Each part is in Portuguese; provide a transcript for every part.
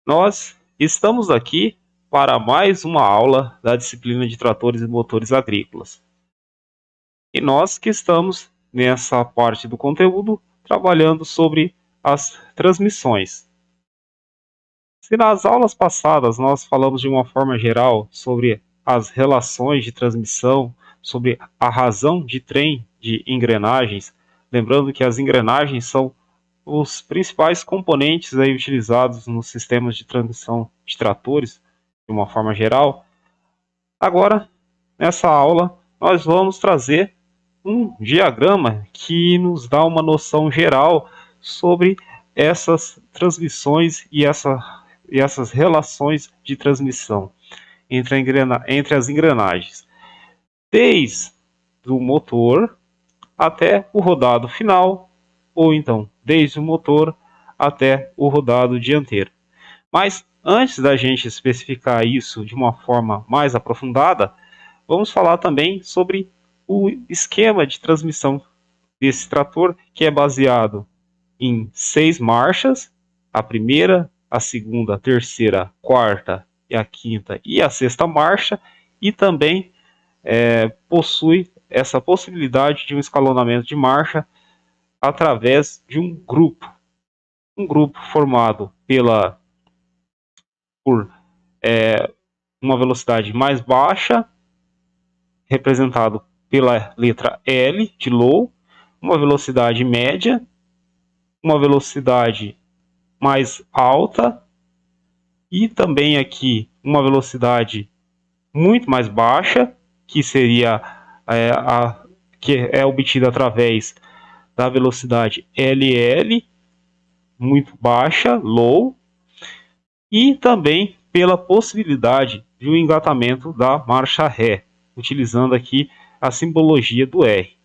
Nós estamos aqui para mais uma aula da disciplina de tratores e motores agrícolas. E nós que estamos nessa parte do conteúdo trabalhando sobre as transmissões. Se nas aulas passadas nós falamos de uma forma geral sobre as relações de transmissão, sobre a razão de trem de engrenagens, lembrando que as engrenagens são os principais componentes aí utilizados nos sistemas de transmissão de tratores, de uma forma geral. Agora, nessa aula, nós vamos trazer um diagrama que nos dá uma noção geral sobre essas transmissões e essas relações de transmissão entre as engrenagens, desde o motor até o rodado final, ou então desde o motor até o rodado dianteiro. Mas antes da gente especificar isso de uma forma mais aprofundada, vamos falar também sobre o esquema de transmissão desse trator, que é baseado em 6 marchas, a primeira, a segunda, a terceira, a quarta, a quinta e a sexta marcha, e também possui essa possibilidade de um escalonamento de marcha através de um grupo formado por uma velocidade mais baixa, representado pela letra L de low, uma velocidade média, uma velocidade mais alta e também aqui uma velocidade muito mais baixa, que seria que é obtida através da velocidade LL, muito baixa, low, e também pela possibilidade de um engatamento da marcha ré, utilizando aqui a simbologia do R.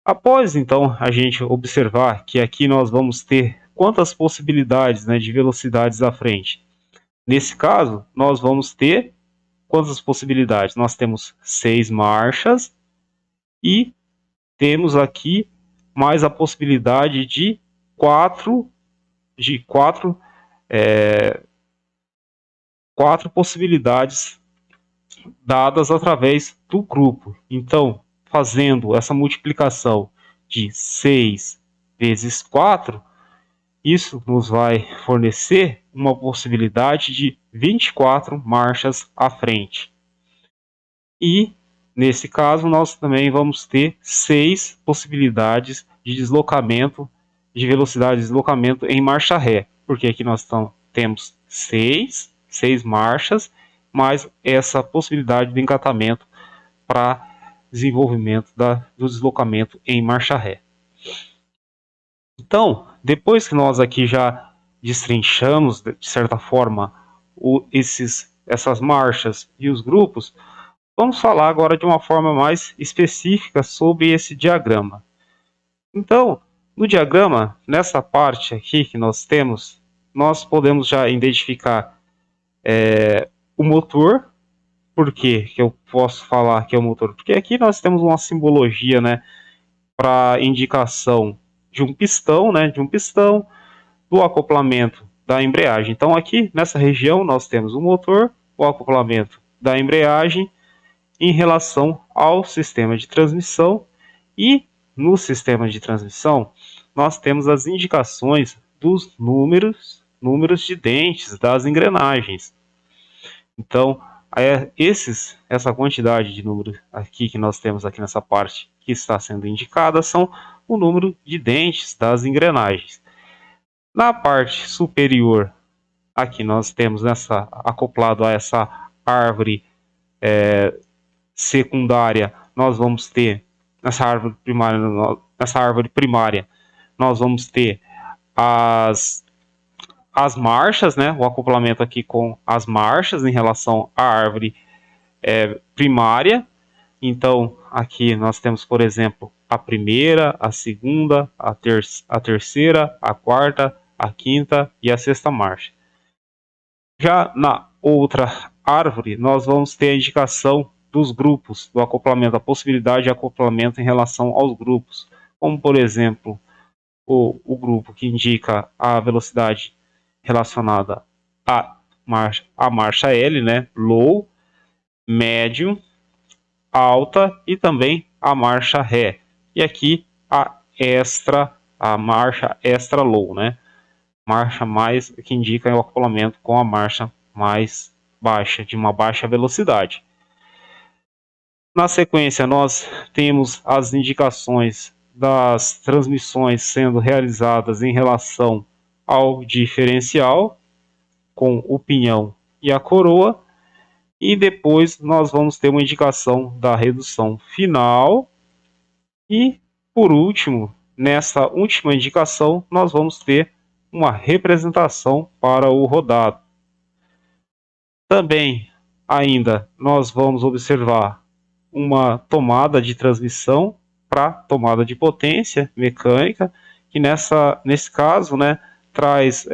Após então a gente observar que aqui nós vamos ter quantas possibilidades, de velocidades à frente. Nesse caso, nós vamos ter quantas possibilidades? Nós temos 6 marchas e temos aqui mais a possibilidade de quatro possibilidades dadas através do grupo. Então, fazendo essa multiplicação de 6 vezes 4, isso nos vai fornecer uma possibilidade de 24 marchas à frente. E, nesse caso, nós também vamos ter 6 possibilidades de deslocamento, de velocidade de deslocamento em marcha ré, porque aqui nós temos 6 marchas, mais essa possibilidade de engatamento para desenvolvimento do deslocamento em marcha ré. Então, depois que nós aqui já destrinchamos, de certa forma, essas marchas e os grupos, vamos falar agora de uma forma mais específica sobre esse diagrama. Então, no diagrama, nessa parte aqui que nós temos, nós podemos já identificar o motor. Por que eu posso falar que é o motor? Porque aqui nós temos uma simbologia, para indicação de um pistão, do acoplamento da embreagem. Então aqui nessa região nós temos o motor, o acoplamento da embreagem em relação ao sistema de transmissão, e no sistema de transmissão nós temos as indicações dos números de dentes das engrenagens. Então, essa quantidade de números aqui que nós temos aqui nessa parte que está sendo indicada são o número de dentes das engrenagens. Na parte superior, aqui nós temos acoplado a essa árvore secundária, nós vamos ter nessa árvore primária, nós vamos ter as marchas, o acoplamento aqui com as marchas em relação à árvore primária. Então, aqui nós temos, por exemplo, a primeira, a segunda, a terceira, a quarta, a quinta e a sexta marcha. Já na outra árvore, nós vamos ter a indicação dos grupos do acoplamento, a possibilidade de acoplamento em relação aos grupos, como, por exemplo, o grupo que indica a velocidade relacionada à marcha L, né? Low, médium, alta e também a marcha Ré. E aqui a marcha extra low, né? Marcha mais que indica o acoplamento com a marcha mais baixa, de uma baixa velocidade. Na sequência, nós temos as indicações das transmissões sendo realizadas em relação ao diferencial, com o pinhão e a coroa, e depois nós vamos ter uma indicação da redução final, e por último, nessa última indicação, nós vamos ter uma representação para o rodado. Também, ainda, nós vamos observar uma tomada de transmissão para tomada de potência mecânica, que nesse caso, né, traz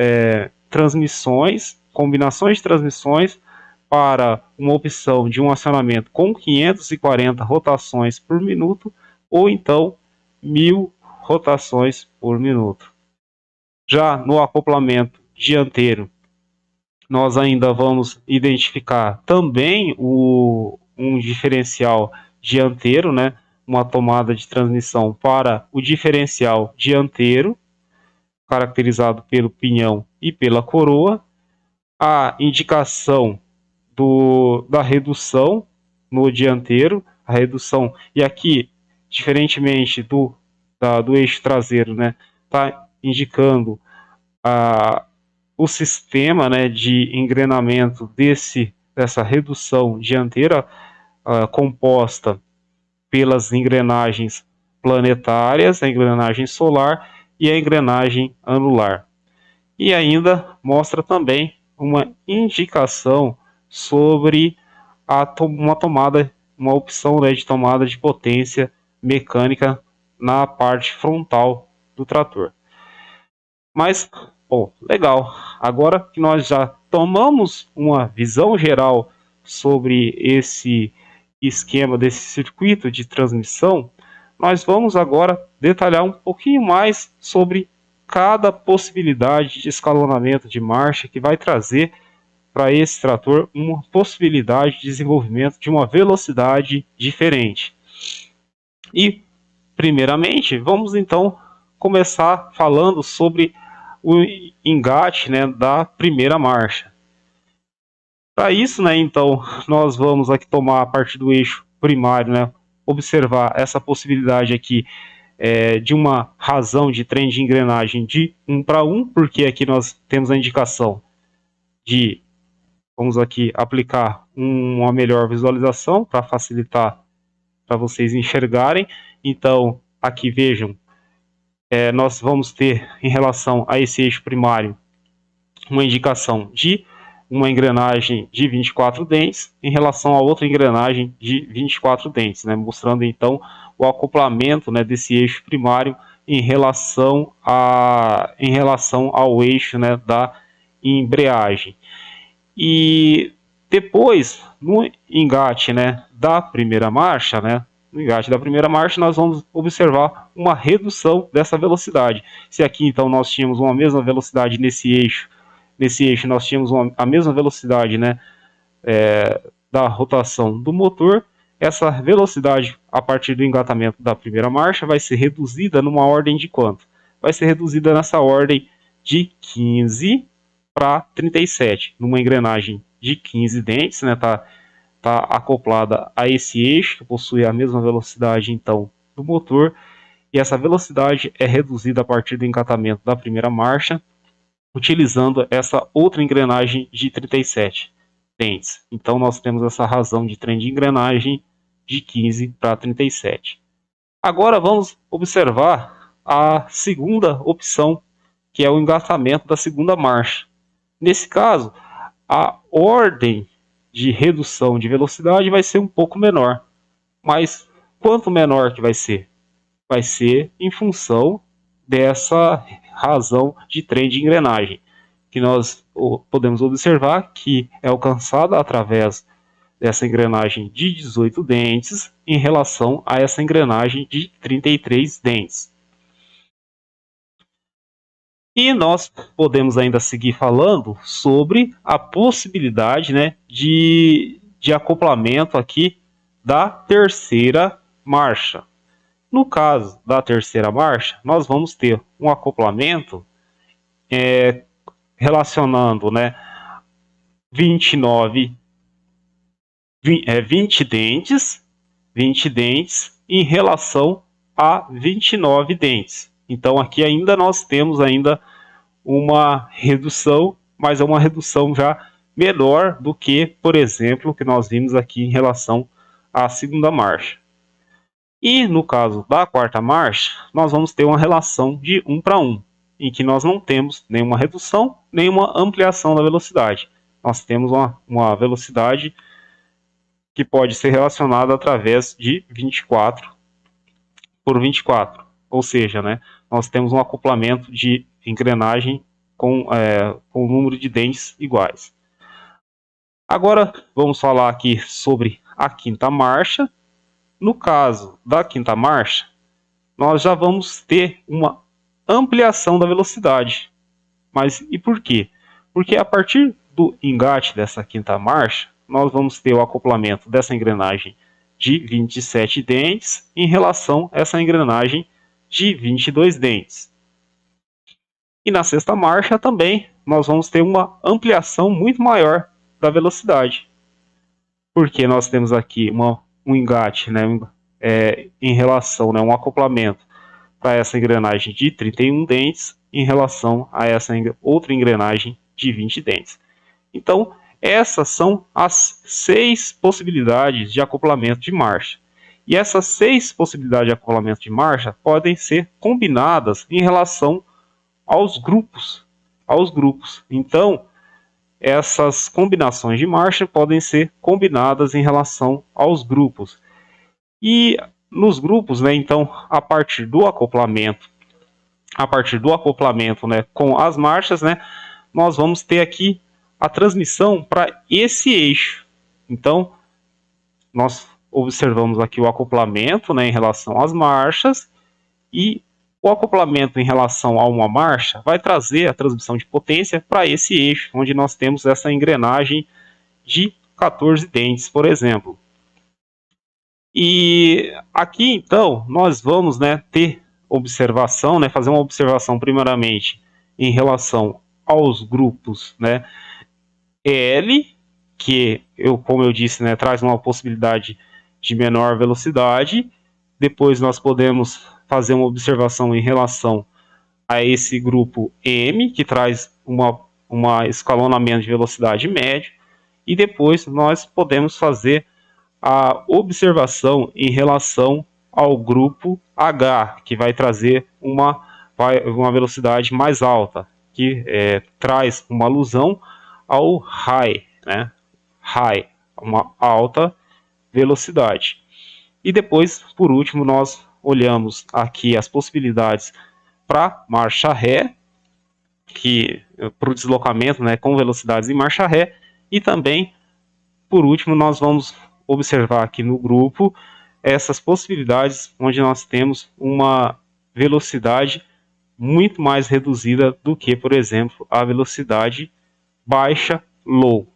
transmissões, combinações de transmissões para uma opção de um acionamento com 540 rotações por minuto ou então 1000 rotações por minuto. Já no acoplamento dianteiro, nós ainda vamos identificar também um diferencial dianteiro, né? Uma tomada de transmissão para o diferencial dianteiro, caracterizado pelo pinhão e pela coroa, a indicação da redução no dianteiro, a redução, e aqui, diferentemente do eixo traseiro, né, está indicando o sistema, né, de engrenamento dessa redução dianteira, composta pelas engrenagens planetárias, a engrenagem solar e a engrenagem anular. E ainda mostra também uma indicação sobre uma opção, né, de tomada de potência mecânica na parte frontal do trator. Mas, bom, legal. Agora que nós já tomamos uma visão geral sobre esse esquema desse circuito de transmissão, nós vamos agora detalhar um pouquinho mais sobre cada possibilidade de escalonamento de marcha que vai trazer para esse trator uma possibilidade de desenvolvimento de uma velocidade diferente. E, primeiramente, vamos então começar falando sobre o engate, né, da primeira marcha. Para isso, né, então, nós vamos aqui tomar a partir do eixo primário, né, observar essa possibilidade aqui de uma razão de trem de engrenagem de 1 para 1, porque aqui nós temos a indicação de, vamos aqui aplicar uma melhor visualização para facilitar para vocês enxergarem. Então, aqui vejam, nós vamos ter em relação a esse eixo primário uma indicação de uma engrenagem de 24 dentes em relação a outra engrenagem de 24 dentes, né, mostrando então o acoplamento, né, desse eixo primário em relação ao eixo, né, da embreagem. E depois, no engate, né, da primeira marcha, né, no engate da primeira marcha, nós vamos observar uma redução dessa velocidade. Se aqui então nós tínhamos uma mesma velocidade nesse eixo nós tínhamos a mesma velocidade, né, da rotação do motor, essa velocidade a partir do engatamento da primeira marcha vai ser reduzida numa ordem de quanto? Vai ser reduzida nessa ordem de 15 para 37, numa engrenagem de 15 dentes, né, tá acoplada a esse eixo, que possui a mesma velocidade então do motor, e essa velocidade é reduzida a partir do engatamento da primeira marcha, utilizando essa outra engrenagem de 37 dentes. Então nós temos essa razão de trem de engrenagem de 15 para 37. Agora vamos observar a segunda opção, que é o engatamento da segunda marcha. Nesse caso, a ordem de redução de velocidade vai ser um pouco menor. Mas quanto menor que vai ser? Vai ser em função dessa razão de trem de engrenagem, que nós podemos observar que é alcançada através dessa engrenagem de 18 dentes em relação a essa engrenagem de 33 dentes. E nós podemos ainda seguir falando sobre a possibilidade, né, de acoplamento aqui da terceira marcha. No caso da terceira marcha, nós vamos ter um acoplamento relacionando, né, 29, 20 dentes, 20 dentes em relação a 29 dentes. Então aqui ainda nós temos ainda uma redução, mas é uma redução já menor do que, por exemplo, o que nós vimos aqui em relação à segunda marcha. E no caso da quarta marcha, nós vamos ter uma relação de 1 para 1, em que nós não temos nenhuma redução, nenhuma ampliação da velocidade. Nós temos uma velocidade que pode ser relacionada através de 24 por 24. Ou seja, né, nós temos um acoplamento de engrenagem com o número de dentes iguais. Agora vamos falar aqui sobre a quinta marcha. No caso da quinta marcha, nós já vamos ter uma ampliação da velocidade. Mas e por quê? Porque a partir do engate dessa quinta marcha, nós vamos ter o acoplamento dessa engrenagem de 27 dentes em relação a essa engrenagem de 22 dentes. E na sexta marcha também nós vamos ter uma ampliação muito maior da velocidade. Porque nós temos aqui um engate, né, em relação, né, um acoplamento para essa engrenagem de 31 dentes em relação a essa outra engrenagem de 20 dentes. Então, essas são as 6 possibilidades de acoplamento de marcha. E essas 6 possibilidades de acoplamento de marcha podem ser combinadas em relação aos grupos. Então, essas combinações de marcha podem ser combinadas em relação aos grupos. E nos grupos, né, então, a partir do acoplamento, né, com as marchas, né, nós vamos ter aqui a transmissão para esse eixo. Então, nós observamos aqui o acoplamento, né, em relação às marchas, e o acoplamento em relação a uma marcha vai trazer a transmissão de potência para esse eixo, onde nós temos essa engrenagem de 14 dentes, por exemplo. E aqui, então, nós vamos, né, ter observação, né, fazer uma observação primeiramente em relação aos grupos, né, L, que, como eu disse, né, traz uma possibilidade de menor velocidade. Depois nós podemos fazer uma observação em relação a esse grupo M, que traz uma escalonamento de velocidade médio. E depois nós podemos fazer a observação em relação ao grupo H, que vai trazer uma velocidade mais alta, que traz uma alusão ao high, né? High, uma alta velocidade. E depois, por último, nós olhamos aqui as possibilidades para marcha ré, que para o deslocamento, né, com velocidades em marcha ré, e também, por último, nós vamos observar aqui no grupo essas possibilidades onde nós temos uma velocidade muito mais reduzida do que, por exemplo, a velocidade baixa, low.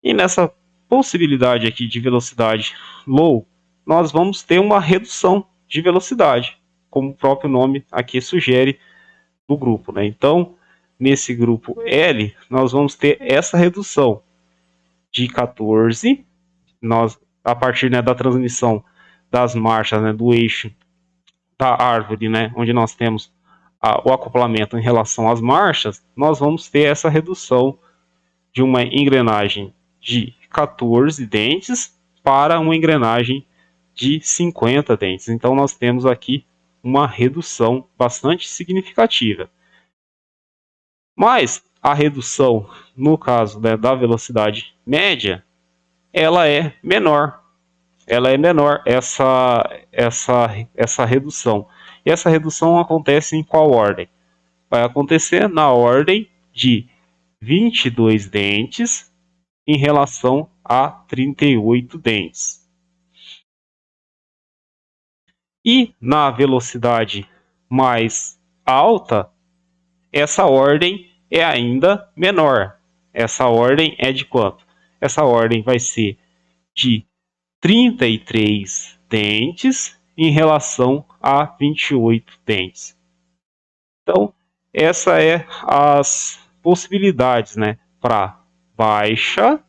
E nessa possibilidade aqui de velocidade low, nós vamos ter uma redução de velocidade, como o próprio nome aqui sugere do grupo, né? Então, nesse grupo L, nós vamos ter essa redução de 14, a partir, né, da transmissão das marchas, né, do eixo da árvore, né, onde nós temos o acoplamento em relação às marchas, nós vamos ter essa redução de uma engrenagem de 14 dentes para uma engrenagem de 50 dentes. Então nós temos aqui uma redução bastante significativa. Mas a redução, no caso, né, da velocidade média, ela é menor. Ela é menor, essa redução. E essa redução acontece em qual ordem? Vai acontecer na ordem de 22 dentes em relação a 38 dentes. E na velocidade mais alta, essa ordem é ainda menor. Essa ordem é de quanto? Essa ordem vai ser de 33 dentes em relação a 28 dentes. Então, essa é as possibilidades, né, para baixa,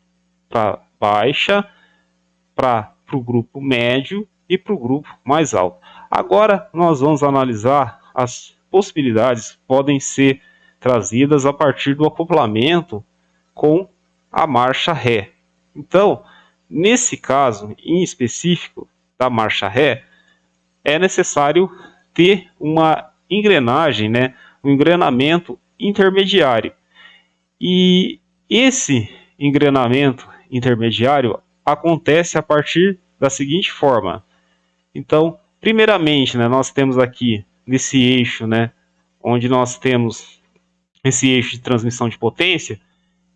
para o grupo médio e para o grupo mais alto. Agora nós vamos analisar as possibilidades que podem ser trazidas a partir do acoplamento com a marcha ré. Então, nesse caso em específico da marcha ré, é necessário ter uma engrenagem, né, um engrenamento intermediário. E esse engrenamento intermediário acontece a partir da seguinte forma. Então, primeiramente, né, nós temos aqui nesse eixo, né, onde nós temos esse eixo de transmissão de potência,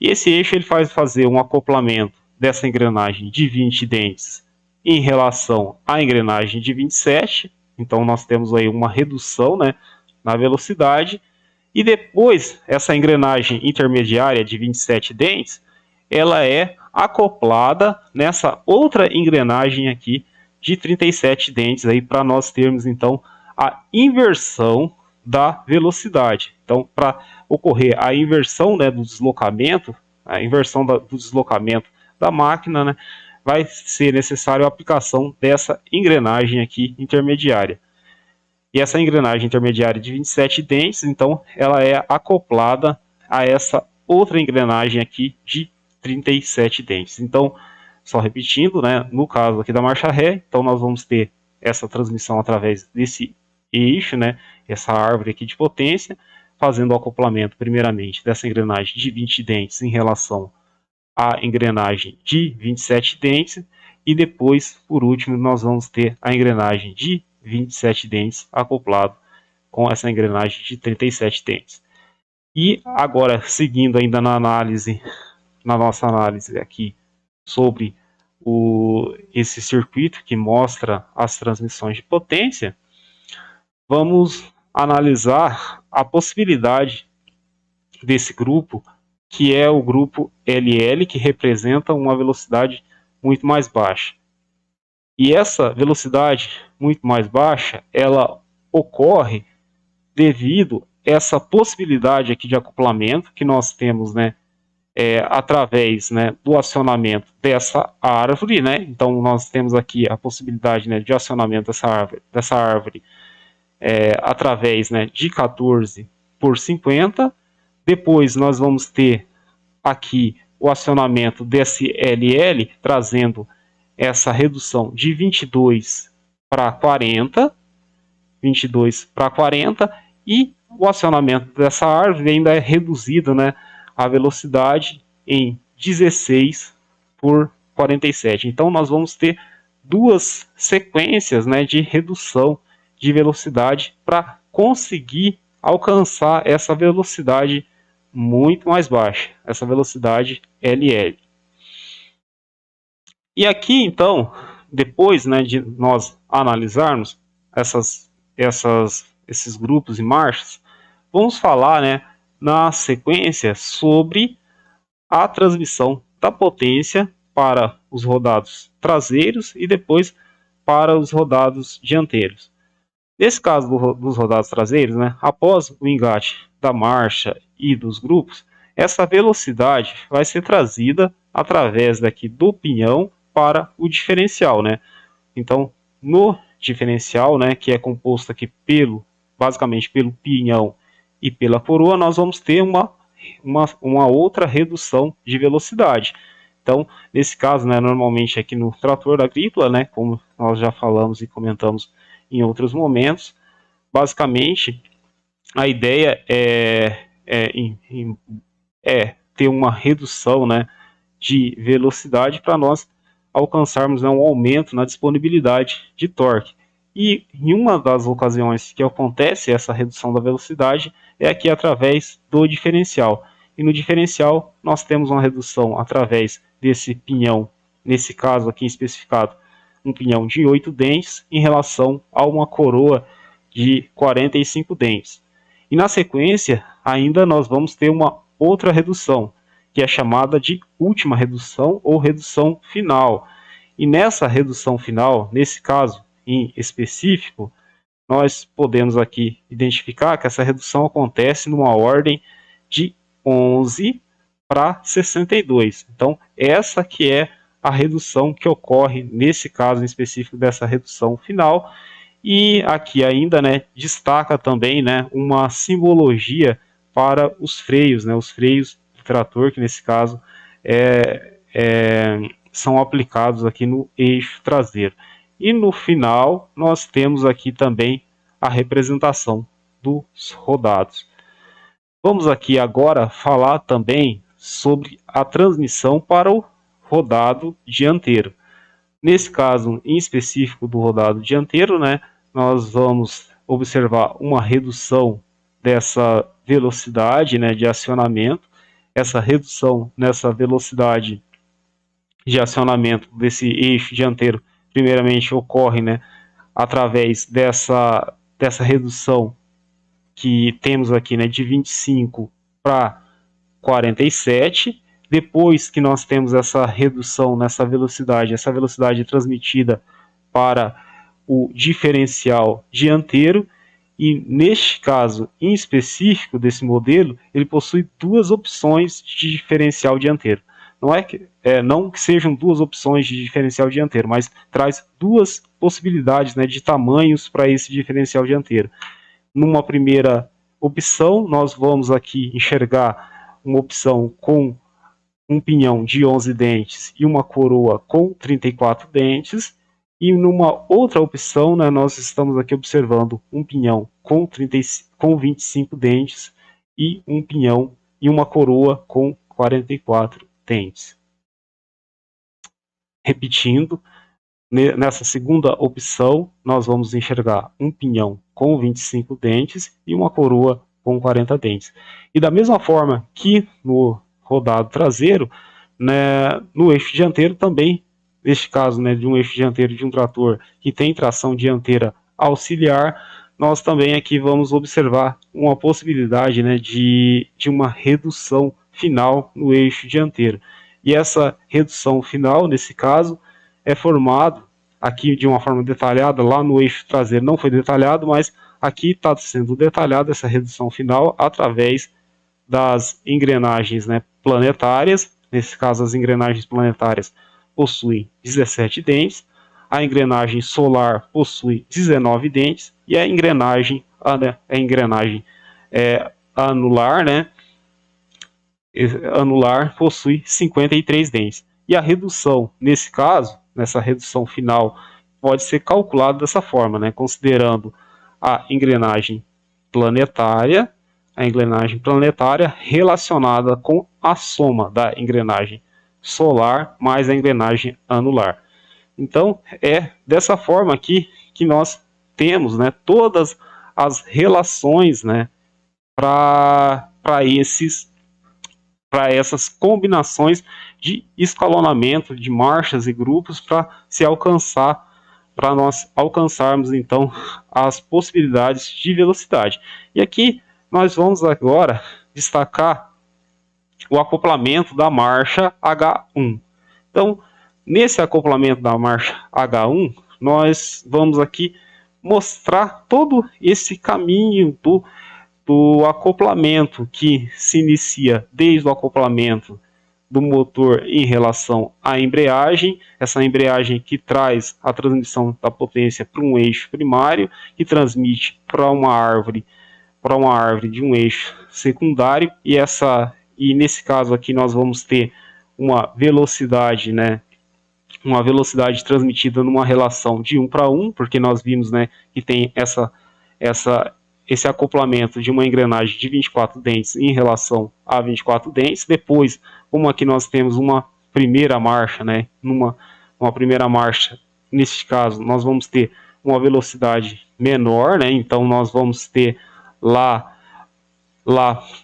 e esse eixo ele faz fazer um acoplamento dessa engrenagem de 20 dentes em relação à engrenagem de 27. Então, nós temos aí uma redução, né, na velocidade. E depois, essa engrenagem intermediária de 27 dentes, ela é acoplada nessa outra engrenagem aqui de 37 dentes aí para nós termos então a inversão da velocidade. Então, para ocorrer a inversão, né, do deslocamento, a inversão do deslocamento da máquina, né, vai ser necessário a aplicação dessa engrenagem aqui intermediária. E essa engrenagem intermediária de 27 dentes, então, ela é acoplada a essa outra engrenagem aqui de 37 dentes. Então, só repetindo, né, no caso aqui da marcha ré, então nós vamos ter essa transmissão através desse eixo, né, essa árvore aqui de potência, fazendo o acoplamento primeiramente dessa engrenagem de 20 dentes em relação à engrenagem de 27 dentes, e depois, por último, nós vamos ter a engrenagem de 27 dentes acoplado com essa engrenagem de 37 dentes. E agora, seguindo ainda na nossa análise aqui sobre esse circuito que mostra as transmissões de potência, vamos analisar a possibilidade desse grupo, que é o grupo LL, que representa uma velocidade muito mais baixa. E essa velocidade muito mais baixa, ela ocorre devido a essa possibilidade aqui de acoplamento que nós temos, né, através, né, do acionamento dessa árvore, né? Então nós temos aqui a possibilidade, né, de acionamento dessa árvore através, né, de 14 por 50. Depois nós vamos ter aqui o acionamento desse LL, trazendo essa redução de 22 para 40, 22 para 40, e o acionamento dessa árvore ainda é reduzido, né, a velocidade em 16 por 47. Então nós vamos ter duas sequências, né, de redução de velocidade para conseguir alcançar essa velocidade muito mais baixa, essa velocidade LL. E aqui então, depois, né, de nós analisarmos esses grupos e marchas, vamos falar, né, na sequência sobre a transmissão da potência para os rodados traseiros e depois para os rodados dianteiros. Nesse caso dos rodados traseiros, né, após o engate da marcha e dos grupos, essa velocidade vai ser trazida através daqui do pinhão para o diferencial, né? Então, no diferencial, né, que é composto aqui basicamente pelo pinhão e pela coroa, nós vamos ter uma outra redução de velocidade. Então, nesse caso, né, normalmente aqui no trator agrícola, né, como nós já falamos e comentamos em outros momentos, basicamente a ideia é ter uma redução, né, de velocidade para nós alcançarmos, né, um aumento na disponibilidade de torque. E em uma das ocasiões que acontece essa redução da velocidade é aqui através do diferencial. E no diferencial nós temos uma redução através desse pinhão, nesse caso aqui especificado, um pinhão de 8 dentes em relação a uma coroa de 45 dentes. E na sequência, ainda nós vamos ter uma outra redução, que é chamada de última redução ou redução final. E nessa redução final, nesse caso em específico, nós podemos aqui identificar que essa redução acontece numa ordem de 11 para 62. Então, essa que é a redução que ocorre nesse caso em específico dessa redução final. E aqui ainda, né, destaca também, né, uma simbologia para os freios, né, os freios do trator, que nesse caso são aplicados aqui no eixo traseiro. E no final, nós temos aqui também a representação dos rodados. Vamos aqui agora falar também sobre a transmissão para o rodado dianteiro. Nesse caso em específico do rodado dianteiro, né, nós vamos observar uma redução dessa velocidade, né, de acionamento. Essa redução nessa velocidade de acionamento desse eixo dianteiro, primeiramente ocorre, né, através dessa redução que temos aqui, né, de 25 para 47. Depois que nós temos essa redução nessa velocidade, essa velocidade transmitida para o diferencial dianteiro, e neste caso em específico desse modelo, ele possui duas opções de diferencial dianteiro. Não que sejam duas opções de diferencial dianteiro, mas traz duas possibilidades, né, de tamanhos para esse diferencial dianteiro. Numa primeira opção, nós vamos aqui enxergar uma opção com um pinhão de 11 dentes e uma coroa com 34 dentes. E numa outra opção, né, nós estamos aqui observando um pinhão com 25 dentes e um pinhão e uma coroa com 44 dentes. Repetindo, nessa segunda opção, nós vamos enxergar um pinhão com 25 dentes e uma coroa com 40 dentes. E da mesma forma que no rodado traseiro, né, no eixo dianteiro também, neste caso, né, de um eixo dianteiro de um trator que tem tração dianteira auxiliar, nós também aqui vamos observar uma possibilidade, né, de uma redução final no eixo dianteiro. E essa redução final, nesse caso, é formado aqui de uma forma detalhada, lá no eixo traseiro não foi detalhado, mas aqui está sendo detalhada essa redução final através das engrenagens, né, planetárias. Nesse caso, as engrenagens planetárias possuem 17 dentes, a engrenagem solar possui 19 dentes e a engrenagem anular, né, anular possui 53 dentes. E a redução, nesse caso, nessa redução final, pode ser calculada dessa forma, né, considerando a engrenagem planetária relacionada com a soma da engrenagem solar mais a engrenagem anular. Então, é dessa forma aqui que nós temos, né, todas as relações, né, para essas combinações de escalonamento de marchas e grupos para nós alcançarmos então as possibilidades de velocidade. E aqui nós vamos agora destacar o acoplamento da marcha H1. Então, nesse acoplamento da marcha H1, nós vamos aqui mostrar todo esse caminho do acoplamento que se inicia desde o acoplamento do motor em relação à embreagem, essa embreagem que traz a transmissão da potência para um eixo primário, que transmite para uma árvore de um eixo secundário, e nesse caso aqui nós vamos ter uma velocidade, né, uma velocidade transmitida numa relação de 1 para 1, porque nós vimos, né, que tem esse acoplamento de uma engrenagem de 24 dentes em relação a 24 dentes. Depois, como aqui nós temos uma primeira marcha, né, numa primeira marcha, nesse caso, nós vamos ter uma velocidade menor, né, então nós vamos ter lá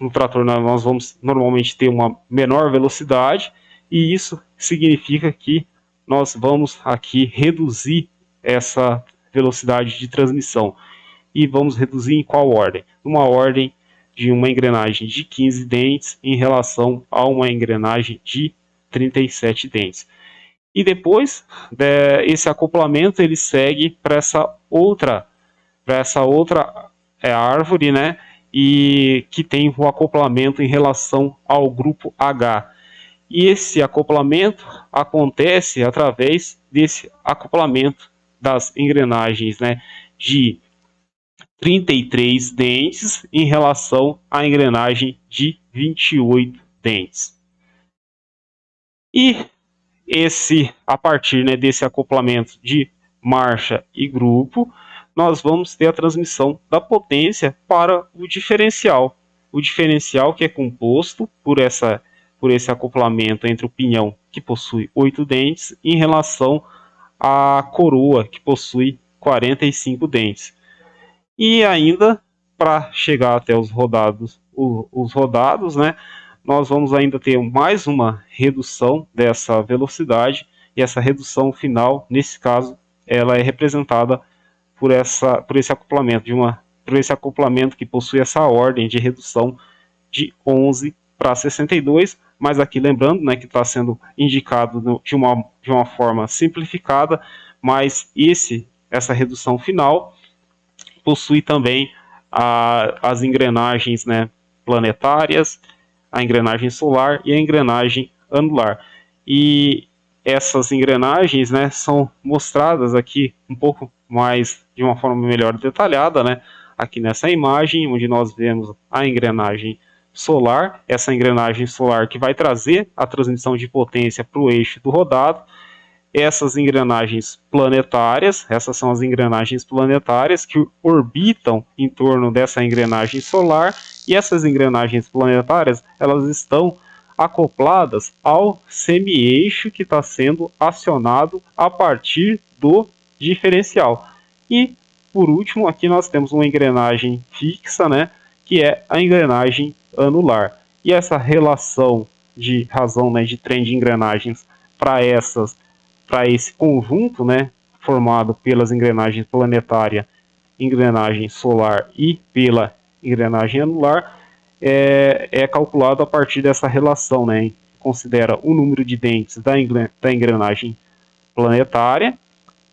no trator, nós vamos normalmente ter uma menor velocidade, e isso significa que nós vamos aqui reduzir essa velocidade de transmissão. e vamos reduzir em qual ordem? Numa ordem de uma engrenagem de 15 dentes em relação a uma engrenagem de 37 dentes. E depois, esse acoplamento ele segue para essa outra árvore, né? E que tem o acoplamento em relação ao grupo H. E esse acoplamento acontece através desse acoplamento das engrenagens, né, de 33 dentes em relação à engrenagem de 28 dentes. E a partir, né, desse acoplamento de marcha e grupo, nós vamos ter a transmissão da potência para o diferencial. O diferencial que é composto por esse acoplamento entre o pinhão, que possui 8 dentes, em relação à coroa, que possui 45 dentes. E ainda, para chegar até os rodados, né, nós vamos ainda ter mais uma redução dessa velocidade, e essa redução final, nesse caso, ela é representada por esse acoplamento que possui essa ordem de redução de 11 para 62, mas aqui lembrando, né, que está sendo indicado de uma forma simplificada, mas essa redução final possui também as engrenagens, né, planetárias, a engrenagem solar e a engrenagem anular. E essas engrenagens, né, são mostradas aqui um pouco mais de uma forma melhor detalhada, né, aqui nessa imagem, onde nós vemos a engrenagem solar, essa engrenagem solar que vai trazer a transmissão de potência para o eixo do rodado. Essas engrenagens planetárias, essas são as engrenagens planetárias que orbitam em torno dessa engrenagem solar, e essas engrenagens planetárias, elas estão acopladas ao semi-eixo que está sendo acionado a partir do diferencial. E, por último, aqui nós temos uma engrenagem fixa, né, que é a engrenagem anular. E essa relação de razão, né, de trem de engrenagens para esse conjunto, né, formado pelas engrenagens planetária, engrenagem solar e pela engrenagem anular, é calculado a partir dessa relação, né, considera o número de dentes da engrenagem planetária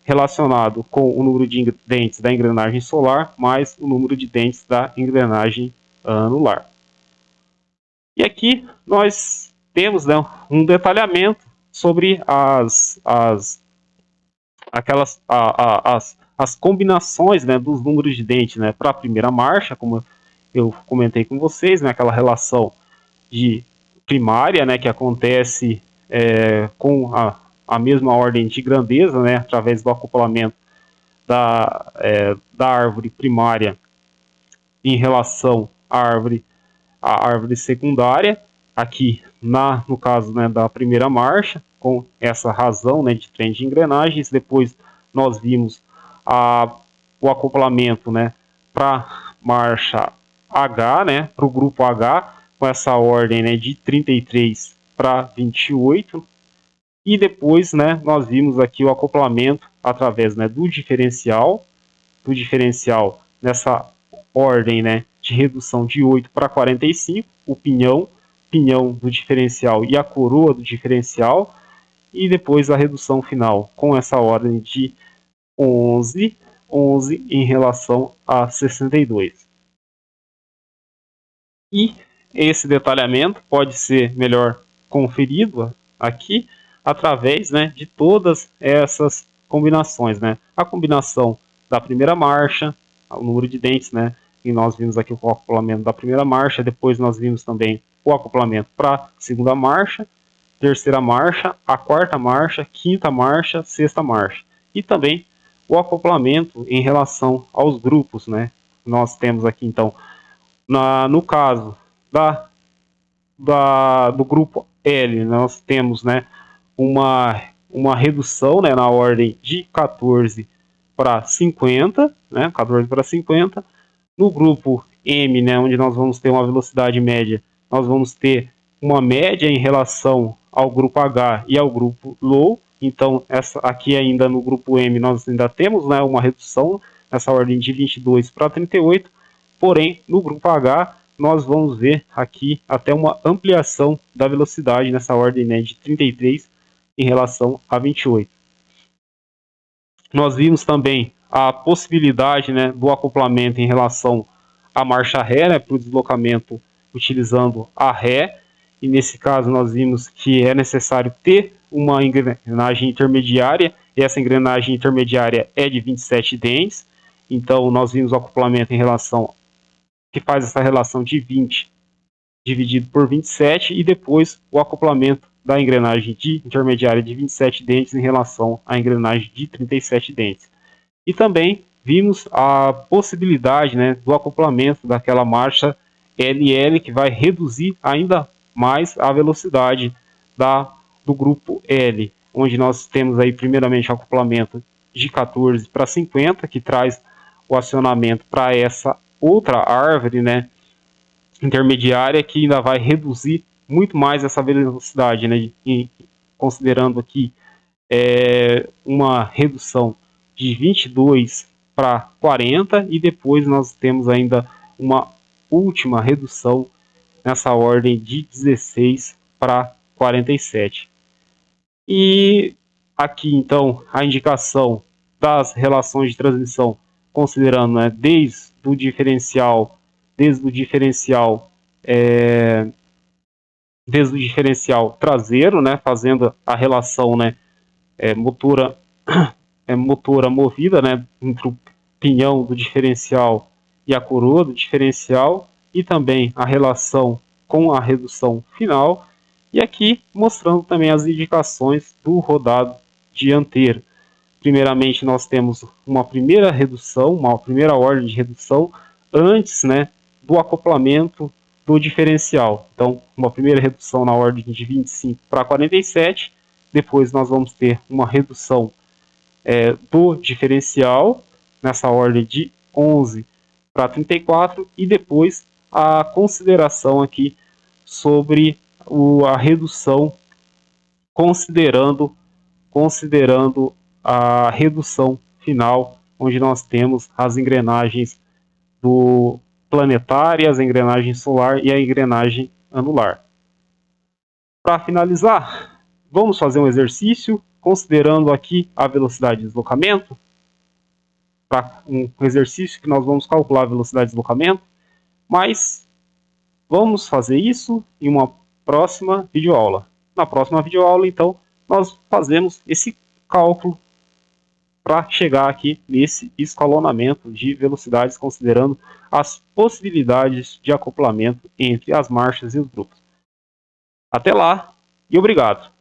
relacionado com o número de dentes da engrenagem solar mais o número de dentes da engrenagem anular. E aqui nós temos, né, um detalhamento sobre as combinações, né, dos números de dentes, né, para a primeira marcha, como eu comentei com vocês, né, aquela relação de primária, né, que acontece com a mesma ordem de grandeza, né, através do acoplamento da árvore primária em relação à árvore secundária, aqui no caso, né, da primeira marcha, com essa razão, né, de trem de engrenagens. Depois nós vimos o acoplamento, né, para marcha H, né, para o grupo H, com essa ordem, né, de 33 para 28. E depois, né, nós vimos aqui o acoplamento através, né, do diferencial nessa ordem, né, de redução de 8 para 45, o pinhão do diferencial e a coroa do diferencial, e depois a redução final com essa ordem de 11 em relação a 62. E esse detalhamento pode ser melhor conferido aqui através, né, de todas essas combinações, né? A combinação da primeira marcha, o número de dentes, né? E nós vimos aqui o acoplamento da primeira marcha. Depois nós vimos também o acoplamento para a segunda marcha, terceira marcha, a quarta marcha, quinta marcha, sexta marcha. E também o acoplamento em relação aos grupos, né? Nós temos aqui, então, no caso do grupo L, nós temos, né, uma redução, né, na ordem de 14 para 50, né, 14 para 50. No grupo M, né, onde nós vamos ter uma velocidade média, nós vamos ter uma média em relação ao grupo H e ao grupo low. Então, aqui ainda no grupo M nós ainda temos, né, uma redução nessa ordem de 22 para 38, porém no grupo H nós vamos ver aqui até uma ampliação da velocidade nessa ordem, né, de 33 em relação a 28. Nós vimos também a possibilidade, né, do acoplamento em relação à marcha ré, né, para o deslocamento utilizando a ré, e nesse caso nós vimos que é necessário ter uma engrenagem intermediária, e essa engrenagem intermediária é de 27 dentes, então nós vimos o acoplamento em relação, que faz essa relação de 20 dividido por 27, e depois o acoplamento da engrenagem intermediária de 27 dentes em relação à engrenagem de 37 dentes. E também vimos a possibilidade, né, do acoplamento daquela marcha LL, que vai reduzir ainda mais a velocidade do grupo L, onde nós temos aí primeiramente o acoplamento de 14 para 50, que traz o acionamento para essa outra árvore, né, intermediária, que ainda vai reduzir muito mais essa velocidade, né, considerando aqui uma redução de 22 para 40, e depois nós temos ainda uma última redução nessa ordem de 16 para 47. E aqui então a indicação das relações de transmissão, considerando, né, desde o diferencial traseiro, né, fazendo a relação, né, motora movida, né, entre o pinhão do diferencial e a coroa do diferencial, e também a relação com a redução final, e aqui mostrando também as indicações do rodado dianteiro. Primeiramente nós temos uma primeira redução, uma primeira ordem de redução antes, né, do acoplamento do diferencial. Então, uma primeira redução na ordem de 25 para 47, depois nós vamos ter uma redução do diferencial nessa ordem de 11 para 34, e depois a consideração aqui sobre a redução, considerando a redução final, onde nós temos as engrenagens do planetária, as engrenagens solar e a engrenagem anular. Para finalizar, vamos fazer um exercício considerando aqui a velocidade de deslocamento. Para um exercício que nós vamos calcular a velocidade de deslocamento, mas vamos fazer isso em uma próxima videoaula. Na próxima videoaula, então, nós fazemos esse cálculo para chegar aqui nesse escalonamento de velocidades, considerando as possibilidades de acoplamento entre as marchas e os grupos. Até lá e obrigado!